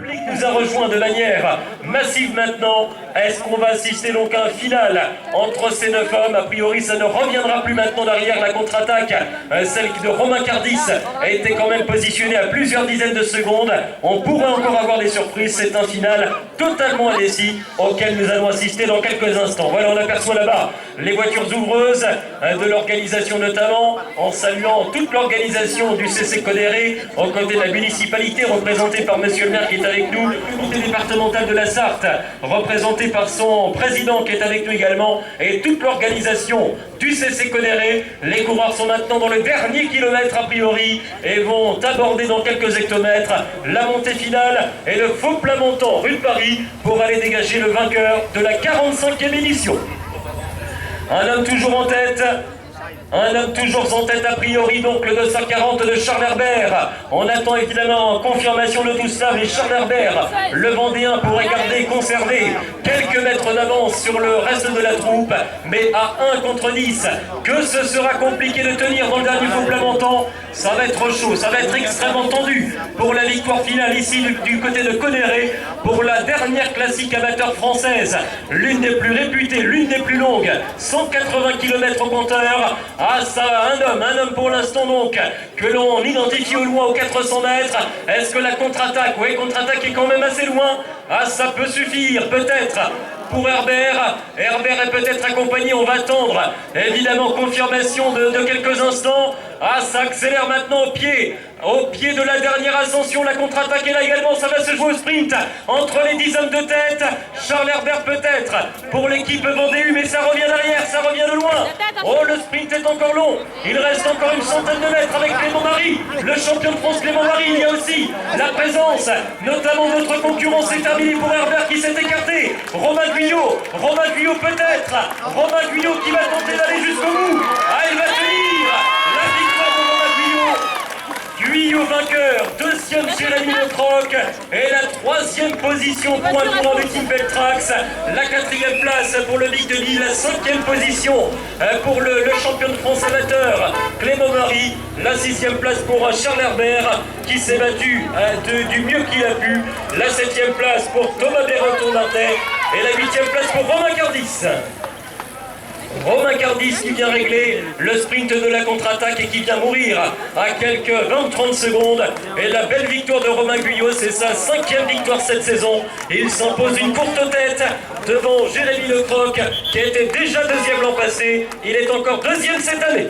public nous a rejoint de manière massive maintenant. Est-ce qu'on va assister donc à un final entre ces 9 hommes? A priori, ça ne reviendra plus maintenant derrière la contre-attaque. Celle de Romain Cardis a été quand même positionnée à plusieurs dizaines de secondes. On pourrait encore avoir des surprises. C'est un final totalement indécis auquel nous allons assister dans quelques instants. Voilà, on aperçoit là-bas les voitures ouvreuses de l'organisation notamment, en saluant toute l'organisation du CC Codéré, aux côtés de la municipalité représentée par monsieur le maire qui est avec nous, le comité départemental de la Sarthe représenté par son président qui est avec nous également, et toute l'organisation du CC Codéré. Les coureurs sont maintenant dans le dernier kilomètre a priori et vont aborder dans quelques hectomètres la montée finale et le faux plat montant rue de Paris pour aller dégager le vainqueur de la 45e édition. Un homme toujours en tête. Un homme toujours en tête a priori, donc le 240 de Charles Herbert. On attend évidemment confirmation de tout cela, mais Charles Herbert, le Vendéen, pourrait garder et conserver quelques mètres d'avance sur le reste de la troupe, mais à 1 contre 10, que ce sera compliqué de tenir dans le dernier faux plat montant. Ça va être chaud, ça va être extrêmement tendu pour la victoire finale ici du côté de Codéré, pour la dernière classique amateur française, l'une des plus réputées, l'une des plus longues, 180 km au compteur. Ah ça, un homme pour l'instant donc, que l'on identifie au loin aux 400 mètres. Est-ce que la contre-attaque, oui, contre-attaque est quand même assez loin. Ah ça peut suffire, peut-être, pour Herbert. Herbert est peut-être accompagné, on va attendre évidemment confirmation de quelques instants. Ah ça accélère maintenant au pied de la dernière ascension. La contre-attaque est là également, ça va se jouer au sprint entre les 10 hommes de tête. Charles Herbert peut-être pour l'équipe Vendée, mais ça revient derrière, ça revient de loin. Oh, le sprint est encore long, il reste encore une centaine de mètres avec Clément Marie, le champion de France Clément Marie. Il y a aussi la présence notamment de notre concurrent. C'est terminé pour Herbert qui s'est écarté. Romain Guyot peut-être, Romain Guyot qui va tenter d'aller jusqu'au bout. Ah, il va tenir la victoire de Romain Guyot vainqueur, deuxième Jérémy Lecroc, et la troisième position pour un tournant du Team Beltrax, la quatrième place pour le Vic de Lille, la cinquième position pour le champion de France amateur Clément Marie, la sixième place pour Charles Herbert qui s'est battu du mieux qu'il a pu, la septième place pour Thomas Berreton-Martet et la huitième place pour Romain Cardis. Romain Cardis qui vient régler le sprint de la contre-attaque et qui vient mourir à quelques 20-30 secondes. Et la belle victoire de Romain Guyot, c'est sa cinquième victoire cette saison. Et il s'impose une courte tête devant Jérémy Lecroc qui a été déjà deuxième l'an passé. Il est encore deuxième cette année.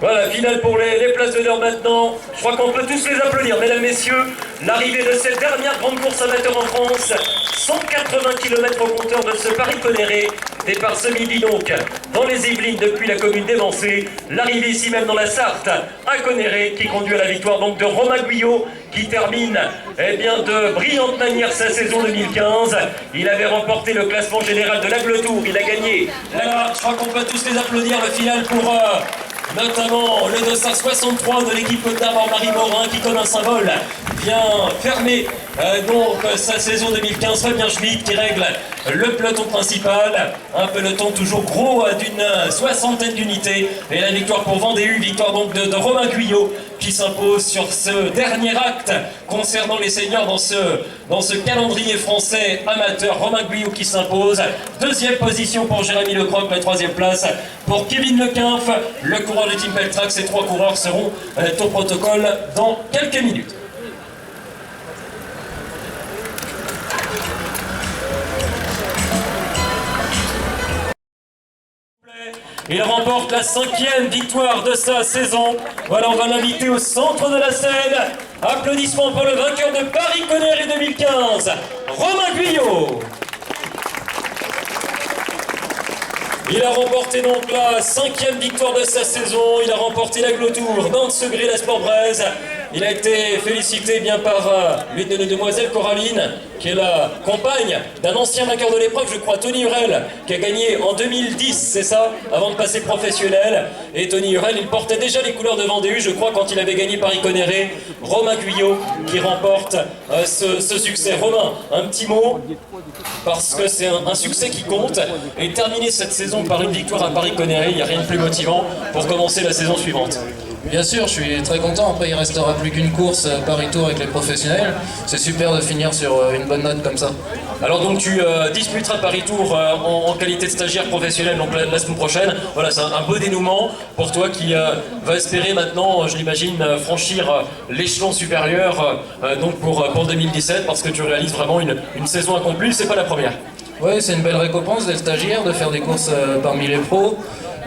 Voilà, finale pour les places d'honneur maintenant. Je crois qu'on peut tous les applaudir, mesdames, messieurs. L'arrivée de cette dernière grande course amateur en France. 180 km au compteur de ce Paris-Codéré. Départ ce midi donc dans les Yvelines depuis la commune d'Évancé. L'arrivée ici même dans la Sarthe à Codéré qui conduit à la victoire donc de Romain Guyot qui termine de brillante manière sa saison 2015. Il avait remporté le classement général de l'Aglo-Tour. Il a gagné. Là, je crois qu'on peut tous les applaudir. Le final pour... notamment le 263 de l'équipe Côte d'Armor Marie Morin qui, comme un symbole, vient fermer donc sa saison 2015. Fabien Schmitt qui règle le peloton principal, un peloton toujours gros d'une soixantaine d'unités, et la victoire pour Vendée, victoire donc de Romain Guyot qui s'impose sur ce dernier acte concernant les seniors dans ce calendrier français amateur. Romain Guyot qui s'impose. Deuxième position pour Jérémy Lecroc, la troisième place pour Kevin Lequinf, le coureur du Team Beltrax. Ces trois coureurs seront au protocole dans quelques minutes. Il remporte la 5e victoire de sa saison. Voilà, on va l'inviter au centre de la scène. Applaudissements pour le vainqueur de Paris-Codéré 2015, Romain Guyot. Il a remporté donc la 5e victoire de sa saison. Il a remporté l'Aglo-Tour dans ce Gris la Sport-Braise. Il a été félicité bien par l'une de nos demoiselles, Coraline, qui est la compagne d'un ancien vainqueur de l'épreuve, je crois, Tony Hurel, qui a gagné en 2010, c'est ça, avant de passer professionnel. Et Tony Hurel, il portait déjà les couleurs de Vendée, je crois, quand il avait gagné Paris-Codéré. Romain Guyot qui remporte ce succès. Romain, un petit mot, parce que c'est un succès qui compte. Et terminer cette saison par une victoire à Paris-Codéré, il n'y a rien de plus motivant pour commencer la saison suivante. Bien sûr, je suis très content. Après, il restera plus qu'une course Paris-Tour avec les professionnels. C'est super de finir sur une bonne note comme ça. Alors donc tu disputeras Paris-Tour en qualité de stagiaire professionnel donc la semaine prochaine. Voilà, c'est un beau dénouement pour toi qui va espérer maintenant, je l'imagine, franchir l'échelon supérieur donc pour 2017 parce que tu réalises vraiment une saison accomplie. C'est pas la première. Oui, c'est une belle récompense d'être stagiaire, de faire des courses parmi les pros.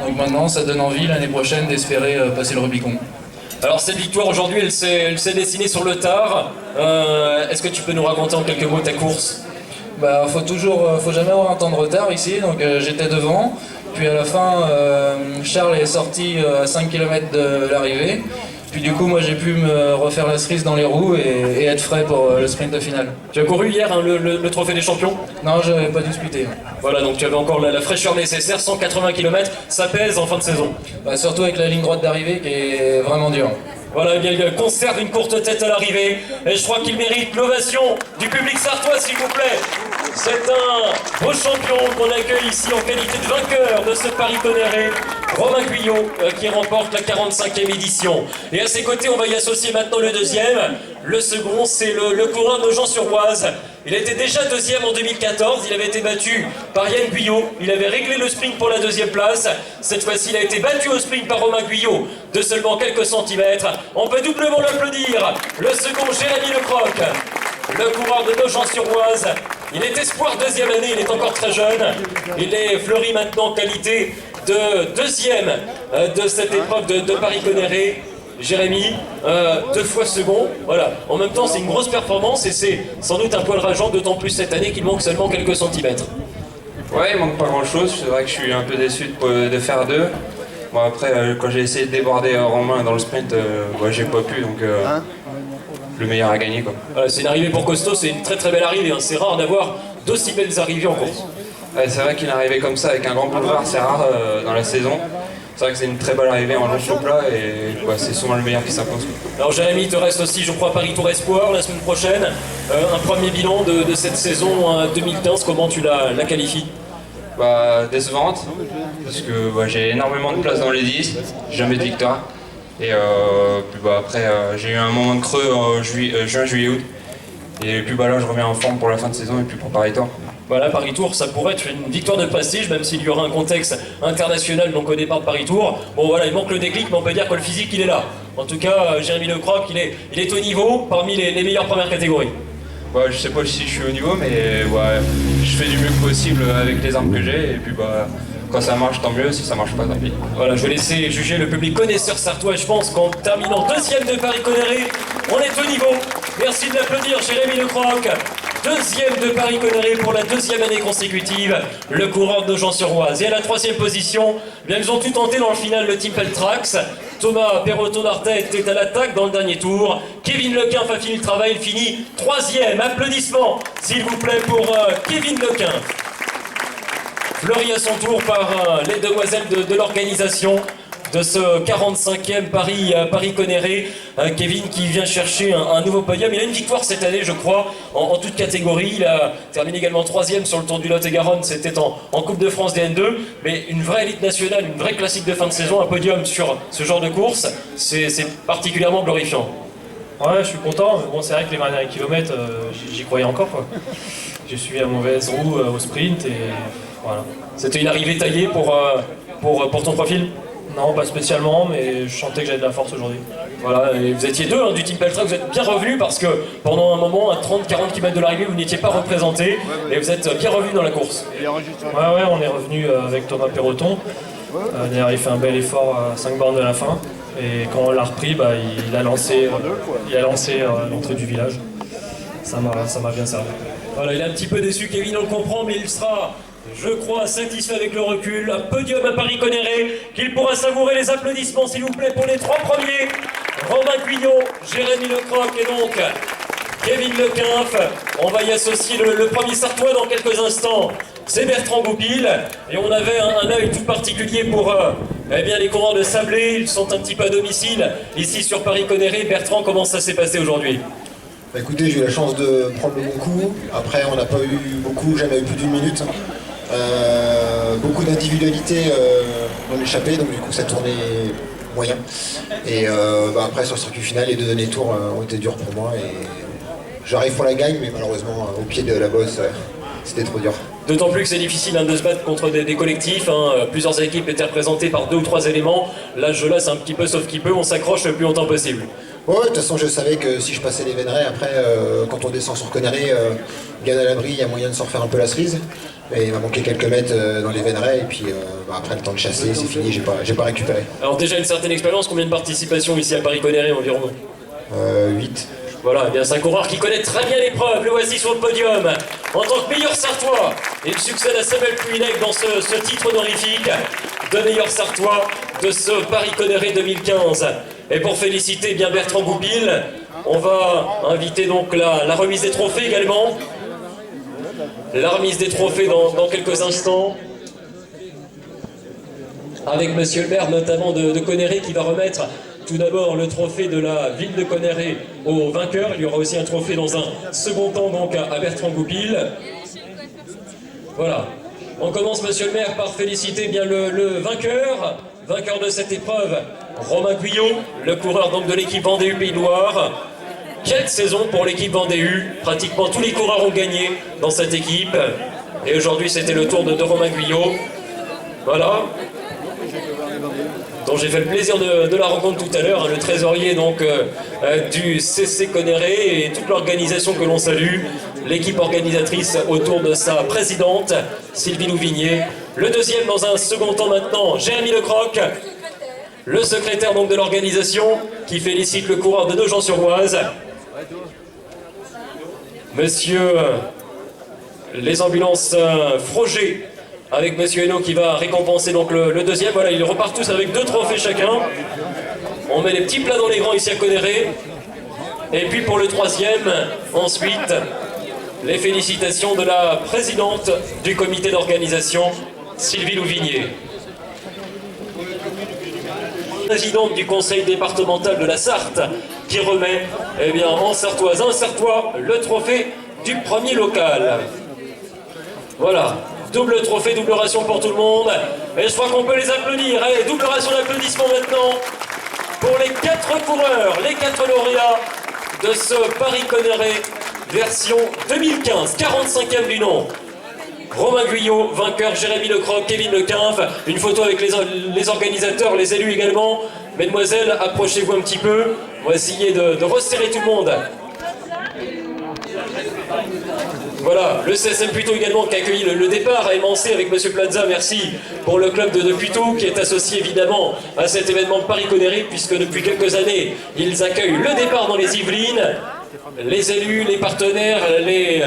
Donc maintenant, ça donne envie l'année prochaine d'espérer passer le Rubicon. Alors cette victoire aujourd'hui, elle s'est dessinée sur le tard. Est-ce que tu peux nous raconter en quelques mots ta course? Bah, faut jamais avoir un temps de retard ici, donc j'étais devant. Puis à la fin, Charles est sorti à 5 km de l'arrivée. Puis du coup, moi j'ai pu me refaire la cerise dans les roues et être frais pour le sprint final. Tu as couru hier hein, le trophée des champions? Non, je n'avais pas disputé. Voilà, donc tu avais encore la fraîcheur nécessaire, 180 km, ça pèse en fin de saison. Bah, surtout avec la ligne droite d'arrivée qui est vraiment dure. Voilà, eh bien, il conserve une courte tête à l'arrivée, et je crois qu'il mérite l'ovation du public sartois, s'il vous plaît. C'est un beau champion qu'on accueille ici en qualité de vainqueur de ce Paris-Connerré, Romain Guyot, qui remporte la 45e édition. Et à ses côtés, on va y associer maintenant le deuxième. Le second, c'est le coureur de Nogent-sur-Oise. Il était déjà deuxième en 2014, il avait été battu par Yann Guyot. Il avait réglé le sprint pour la deuxième place. Cette fois-ci, il a été battu au sprint par Romain Guyot de seulement quelques centimètres. On peut doublement l'applaudir. Le second, Jérémy Lecroc, le coureur de Nogent-sur-Oise. Il est espoir deuxième année, il est encore très jeune. Il est fleuri maintenant qualité de deuxième de cette épreuve de Paris-Connerré. Jérémy, 2 fois second, voilà. En même temps, c'est une grosse performance et c'est sans doute un poil rageant, d'autant plus cette année qu'il manque seulement quelques centimètres. Ouais, il manque pas grand chose, c'est vrai que je suis un peu déçu de faire 2. Bon, après, quand j'ai essayé de déborder Romain dans le sprint, j'ai pas pu, donc le meilleur a gagné, quoi. Voilà, c'est une arrivée pour Costaud, c'est une très très belle arrivée, hein. C'est rare d'avoir d'aussi belles arrivées en course. Ouais, c'est vrai qu'il est arrivé comme ça avec un grand boulevard, c'est rare dans la saison. C'est vrai que c'est une très belle arrivée en long sur plat et c'est souvent le meilleur qui s'impose. Alors Jérémy, il te reste aussi, je crois, Paris-Tour Espoir la semaine prochaine. Un premier bilan de cette saison 2015, comment tu la qualifies? Décevante, parce que j'ai énormément de place dans les 10, jamais de victoire. Et après, j'ai eu un moment de creux en juin, juillet, août. Et puis là, je reviens en forme pour la fin de saison et puis pour Paris-Tour. Voilà, Paris-Tour, ça pourrait être une victoire de prestige, même s'il y aura un contexte international donc au départ de Paris-Tour. Bon voilà, il manque le déclic, mais on peut dire que le physique, il est là. En tout cas, Jérémy Lecroc, il est au niveau, parmi les meilleures premières catégories. Je sais pas si je suis au niveau, mais je fais du mieux que possible avec les armes que j'ai. Et puis quand ça marche, tant mieux. Si ça marche pas, tant pis. Voilà, je vais laisser juger le public connaisseur sartois. Je pense qu'en terminant deuxième de Paris-Connerré, on est au niveau. Merci de l'applaudir, Jérémy Lecroc. Deuxième de Paris-Connerré pour la deuxième année consécutive, le coureur de Nogent-sur-Oise. Et à la troisième position, bien ils ont tout tenté dans le final, le Team Peltrax. Thomas Perroton-Artet était à l'attaque dans le dernier tour. Kevin Lequinf a fini le travail, il finit troisième. Applaudissements, s'il vous plaît, pour Kevin Lequinf. Fleuri à son tour par les demoiselles de l'organisation de ce 45e Paris-Connerré. Kevin qui vient chercher un nouveau podium. Il a une victoire cette année, je crois, en toute catégorie. Il a terminé également 3e sur le Tour du Lot-et-Garonne. C'était en Coupe de France DN2. Mais une vraie élite nationale, une vraie classique de fin de saison, un podium sur ce genre de course, c'est particulièrement glorifiant. Ouais, je suis content. Mais bon, c'est vrai que les derniers kilomètres, j'y croyais encore, quoi. J'ai suivi la mauvaise roue au sprint et voilà. C'était une arrivée taillée pour ton profil? Non, pas spécialement, mais je sentais que j'avais de la force aujourd'hui. Voilà, et vous étiez deux du Team Peltrax, vous êtes bien revenus parce que pendant un moment, à 30-40 km de l'arrivée, vous n'étiez pas représenté et vous êtes bien revenus dans la course. Ouais, on est revenu avec Thomas Perroton. D'ailleurs, il fait un bel effort à 5 bornes de la fin. Et quand on l'a repris, il a lancé l'entrée du village. Ça m'a bien servi. Voilà, il est un petit peu déçu, Kevin, on le comprend, mais il sera, je crois, satisfait avec le recul. Un podium à Paris-Conneré, qu'il pourra savourer. Les applaudissements, s'il vous plaît, pour les 3 premiers. Romain Guyot, Jérémy Lecroc et donc Kevin Lequinf. On va y associer le premier Sartois dans quelques instants. C'est Bertrand Goupil. Et on avait un œil tout particulier pour les coureurs de Sablé. Ils sont un petit peu à domicile ici sur Paris-Conneré. Bertrand, comment ça s'est passé aujourd'hui? Écoutez, j'ai eu la chance de prendre le bon coup. Après, on n'a pas eu beaucoup, jamais eu plus d'1 minute. Beaucoup d'individualité dans l'échappée, donc du coup ça tournait moyen. Et après sur le circuit final, les 2 derniers tours ont été durs pour moi et j'arrive pour la gagne, mais malheureusement au pied de la bosse, c'était trop dur. D'autant plus que c'est difficile de se battre contre des collectifs. Plusieurs équipes étaient représentées par 2 ou 3 éléments. Là, ce jeu-là, c'est un petit peu sauf qui peut. On s'accroche le plus longtemps possible. Ouais, de toute façon, je savais que si je passais les Vénerets, après, quand on descend sur Connery, bien à l'abri, il y a moyen de s'en refaire un peu la cerise. Mais il m'a manqué quelques mètres dans les Vénerets, et puis après, le temps de chasser, c'est fini, j'ai pas récupéré. Alors déjà une certaine expérience, combien de participations ici à Paris-Connery environ 8. Voilà, eh bien c'est un coureur qui connaît très bien l'épreuve, le voici sur le podium, en tant que meilleur Sartois. Il succède à Samuel Puinec dans ce titre honorifique de meilleur Sartois de ce Paris-Connery 2015. Et pour féliciter bien Bertrand Goupil, on va inviter donc la remise des trophées également. La remise des trophées dans quelques instants. Avec monsieur le maire notamment de Connery qui va remettre tout d'abord le trophée de la ville de Connery au vainqueur. Il y aura aussi un trophée dans un second temps donc à Bertrand Goupil. Voilà. On commence, monsieur le maire, par féliciter bien le vainqueur de cette épreuve, Romain Guyot, le coureur donc de l'équipe Vendée U Pays de Loire. Quelle saison pour l'équipe Vendée U. Pratiquement tous les coureurs ont gagné dans cette équipe. Et aujourd'hui, c'était le tour de Romain Guyot. Voilà. Dont j'ai fait le plaisir de la rencontre tout à l'heure, le trésorier donc du CC Connery et toute l'organisation que l'on salue, l'équipe organisatrice autour de sa présidente, Sylvie Louvigné. Le deuxième dans un second temps maintenant, Jérémy Lecroc, le secrétaire donc de l'organisation, qui félicite le coureur de Nogent-sur-Oise. Monsieur les ambulances Froger, avec monsieur Hainaut qui va récompenser donc le deuxième. Voilà, ils repartent tous avec 2 trophées chacun. On met les petits plats dans les grands ici à Connery. Et puis pour le troisième, ensuite, les félicitations de la présidente du comité d'organisation, Sylvie Louvigné. Présidente du conseil départemental de la Sarthe, qui remet en Sartoise, un Sartois, le trophée du premier local. Voilà. Double trophée, double ration pour tout le monde. Et je crois qu'on peut les applaudir. Allez, double ration d'applaudissements maintenant pour les 4 coureurs, les 4 lauréats de ce Paris-Connery version 2015, 45e du nom. Romain Guyot, vainqueur, Jérémy Lecroc, Kevin Lequinf. Une photo avec les organisateurs, les élus également. Mesdemoiselles, approchez-vous un petit peu. On va essayer de resserrer tout le monde. Voilà, le CSM Puteaux également qui a accueilli le départ à émancé avec monsieur Plaza, merci pour le club de Puteaux qui est associé évidemment à cet événement Paris-Connery puisque depuis quelques années ils accueillent le départ dans les Yvelines, les élus, les partenaires, les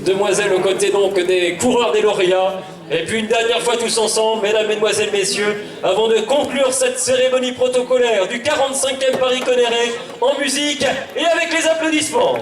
demoiselles aux côtés donc des coureurs des lauréats. Et puis une dernière fois tous ensemble, mesdames, mesdemoiselles, messieurs, avant de conclure cette cérémonie protocolaire du 45e Paris-Connery en musique et avec les applaudissements.